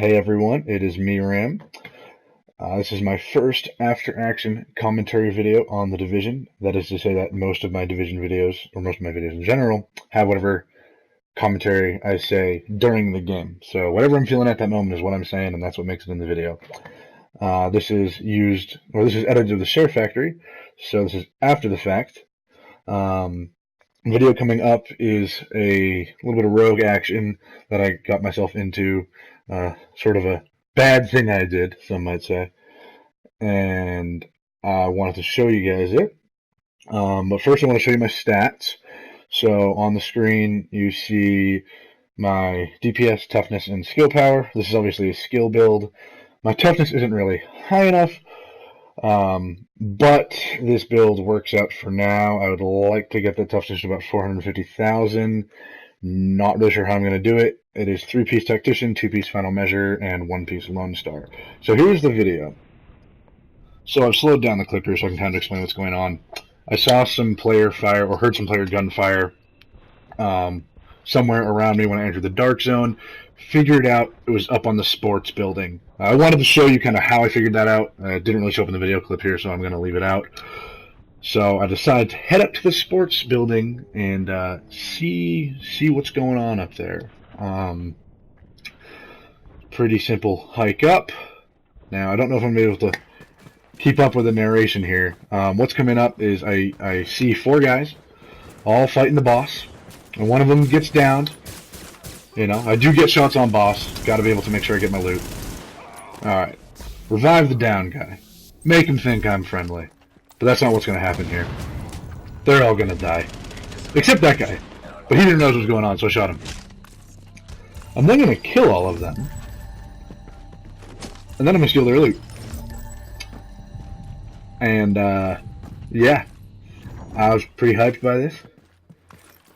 Hey everyone, it is me, Ram. This is my first after-action commentary video on The Division. That is to say that most of my Division videos, or most of my videos in general, have whatever commentary I say during the game. So whatever I'm feeling at that moment is what I'm saying, and that's what makes it in the video. This is edited with the SHAREfactory, so this is after the fact. Video coming up is a little bit of rogue action that I got myself into, sort of a bad thing I did, some might say, and I wanted to show you guys it. But first I want to show you my stats. So on the screen you see my DPS, toughness, and skill power. This is obviously a skill build. My toughness isn't really high enough, but this build works out for now. I would like to get the toughness to about 450,000. Not really sure how I'm going to do it. It is 3-piece Tactician, 2-piece Final Measure, and 1-piece Lone Star. So here's the video. So I've slowed down the clip here so I can kind of explain what's going on. I saw some player fire, or heard some player gunfire, somewhere around me when I entered the dark zone. Figured out it was up on the sports building. I wanted to show you kind of how I figured that out. It didn't really show up in the video clip here, so I'm going to leave it out. So I decided to head up to the sports building and see what's going on up there. Pretty simple hike up. Now I don't know if I'm able to keep up with the narration here. What's coming up is I see 4 guys all fighting the boss, and one of them gets downed. You know, I do get shots on boss. Got to be able to make sure I get my loot. Alright. Revive the down guy. Make him think I'm friendly. But that's not what's going to happen here. They're all going to die. Except that guy. But he didn't know what was going on, so I shot him. I'm then going to kill all of them. And then I'm going to steal their loot. And, yeah. I was pretty hyped by this.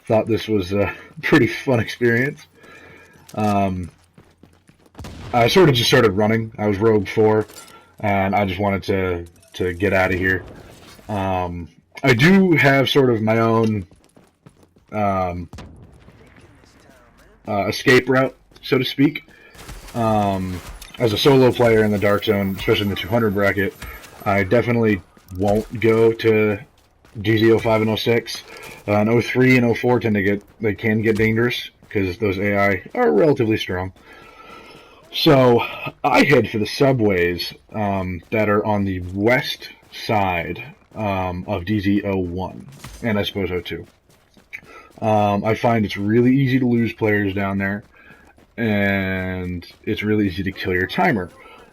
Thought this was a pretty fun experience. I sort of just started running. I was Rogue 4, and I just wanted to get out of here. I do have sort of my own escape route, so to speak. As a solo player in the Dark Zone, especially in the 200 bracket, I definitely won't go to DZ05 and 06. And 03 and 04 can get dangerous because those AI are relatively strong. So I head for the subways that are on the west side of DZ01 and I suppose 02. I find it's really easy to lose players down there, and it's really easy to kill your timer.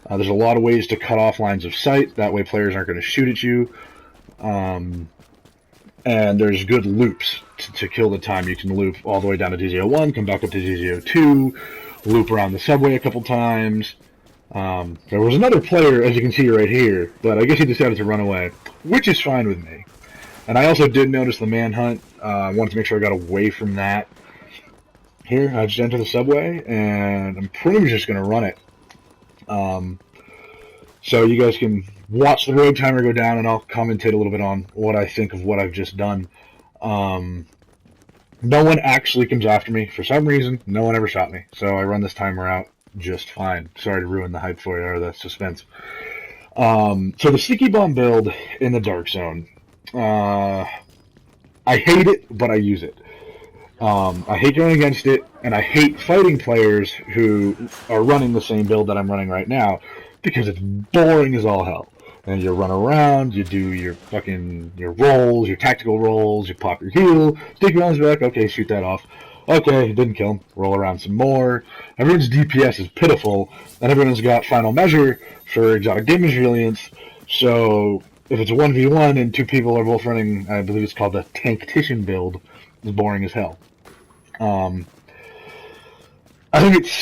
There's a lot of ways to cut off lines of sight. That way players aren't going to shoot at you. And there's good loops to kill the time. You can loop all the way down to DZ01, come back up to DZ02, loop around the subway a couple times. There was another player, as you can see right here, but I guess he decided to run away, which is fine with me. And I also did notice the manhunt. I wanted to make sure I got away from that. Here, I just entered the subway, and I'm pretty much just going to run it. So you guys can watch the road timer go down, and I'll commentate a little bit on what I think of what I've just done. No one actually comes after me. For some reason, no one ever shot me. So I run this timer out just fine. Sorry to ruin the hype for you, or the suspense. So the sticky bomb build in the Dark Zone. I hate it, but I use it. I hate going against it, and I hate fighting players who are running the same build that I'm running right now, because it's boring as all hell. And you run around, you do your rolls, your tactical rolls, you pop your heal, stick your arms back, okay, shoot that off. Okay, didn't kill him, roll around some more. Everyone's DPS is pitiful, and everyone's got Final Measure for exotic damage reliance, so if it's a 1v1 and 2 people are both running, I believe it's called the Tactician build, it's boring as hell. I think it's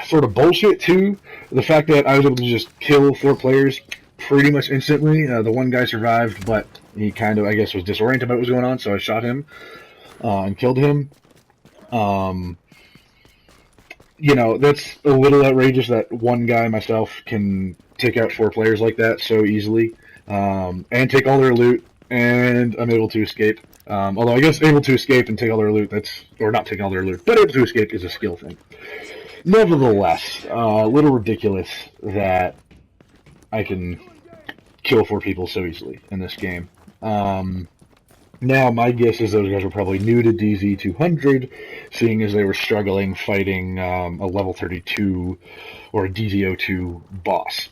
sort of bullshit, too, the fact that I was able to just kill 4 players pretty much instantly. The one guy survived, but he kind of, I guess, was disoriented about what was going on, so I shot him and killed him. You know, that's a little outrageous that one guy, myself, can take out 4 players like that so easily, and take all their loot, and I'm able to escape. Although I guess able to escape and take all their loot, or not take all their loot, but able to escape is a skill thing. Nevertheless, a little ridiculous that I can kill 4 people so easily in this game. Now, my guess is those guys were probably new to DZ200, seeing as they were struggling fighting a level 32 or a DZ02 boss.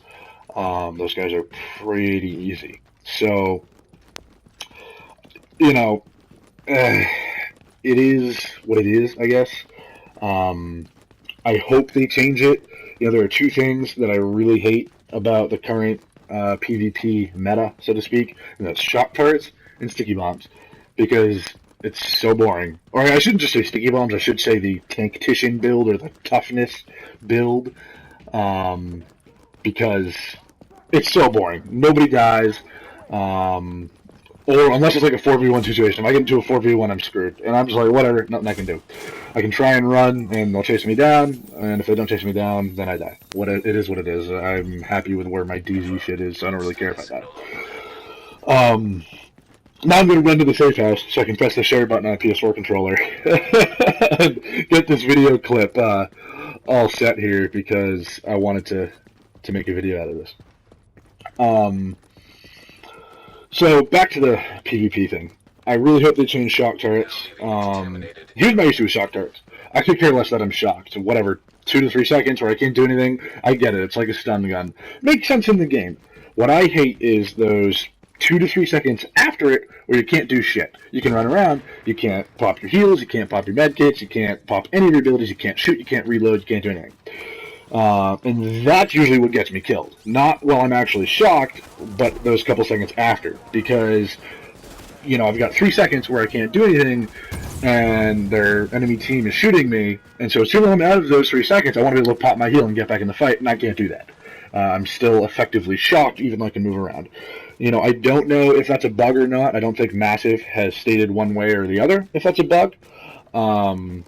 Those guys are pretty easy. So, you know, it is what it is, I guess. I hope they change it. You know, there are 2 things that I really hate about the current PvP meta, so to speak, and that's shock turrets and sticky bombs, because it's so boring. Or I shouldn't just say sticky bombs, I should say the tanktician build or the toughness build, because it's so boring. Nobody dies, or unless it's like a 4v1 situation. If I get into a 4v1, I'm screwed. And I'm just like, whatever, nothing I can do. I can try and run, and they'll chase me down, and if they don't chase me down, then I die. It is what it is. I'm happy with where my DZ shit is, so I don't really care if I die. Now I'm going to run to the safe house so I can press the share button on a PS4 controller and get this video clip all set here because I wanted to make a video out of this. So back to the PvP thing. I really hope they change shock turrets. Here's my issue with shock turrets. I could care less that I'm shocked. Whatever, 2 to 3 seconds where I can't do anything, I get it. It's like a stun gun. Makes sense in the game. What I hate is those 2 to 3 seconds after it where you can't do shit. You can run around, you can't pop your heals, you can't pop your medkits, you can't pop any of your abilities, you can't shoot, you can't reload, you can't do anything. And that's usually what gets me killed. Not while I'm actually shocked, but those couple seconds after. Because, you know, I've got 3 seconds where I can't do anything, and their enemy team is shooting me, and so as soon as I'm out of those 3 seconds, I want to be able to pop my heal and get back in the fight, and I can't do that. I'm still effectively shocked, even though I can move around. You know, I don't know if that's a bug or not. I don't think Massive has stated one way or the other if that's a bug. I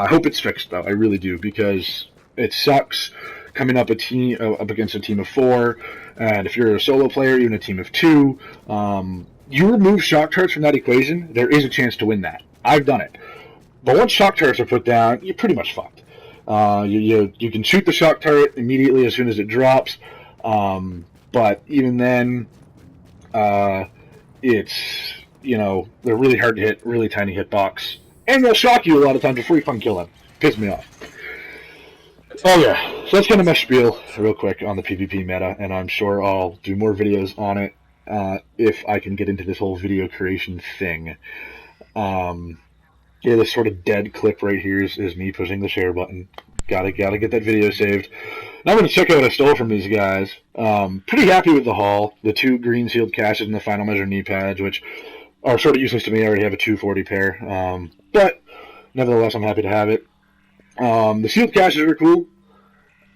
hope it's fixed, though. I really do, because it sucks coming up against a team of 4, and if you're a solo player, even a team of 2, you remove shock turrets from that equation, there is a chance to win that. I've done it. But once shock turrets are put down, you're pretty much fucked. You can shoot the shock turret immediately as soon as it drops, but even then, it's, you know, they're really hard to hit, really tiny hitbox, and they'll shock you a lot of times before you fucking kill them. Piss me off. Oh yeah, so that's kind of my spiel real quick on the PvP meta, and I'm sure I'll do more videos on it if I can get into this whole video creation thing. Yeah, this sort of dead clip right here is me pushing the share button. Gotta get that video saved. Now I'm going to check out what I stole from these guys. Pretty happy with the haul. The 2 green sealed caches and the final measure knee pads, which are sort of useless to me. I already have a 240 pair. But nevertheless, I'm happy to have it. The sealed caches were cool.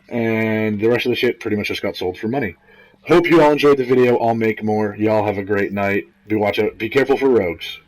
And the rest of the shit pretty much just got sold for money. Hope you all enjoyed the video. I'll make more. Y'all have a great night. Be careful for rogues.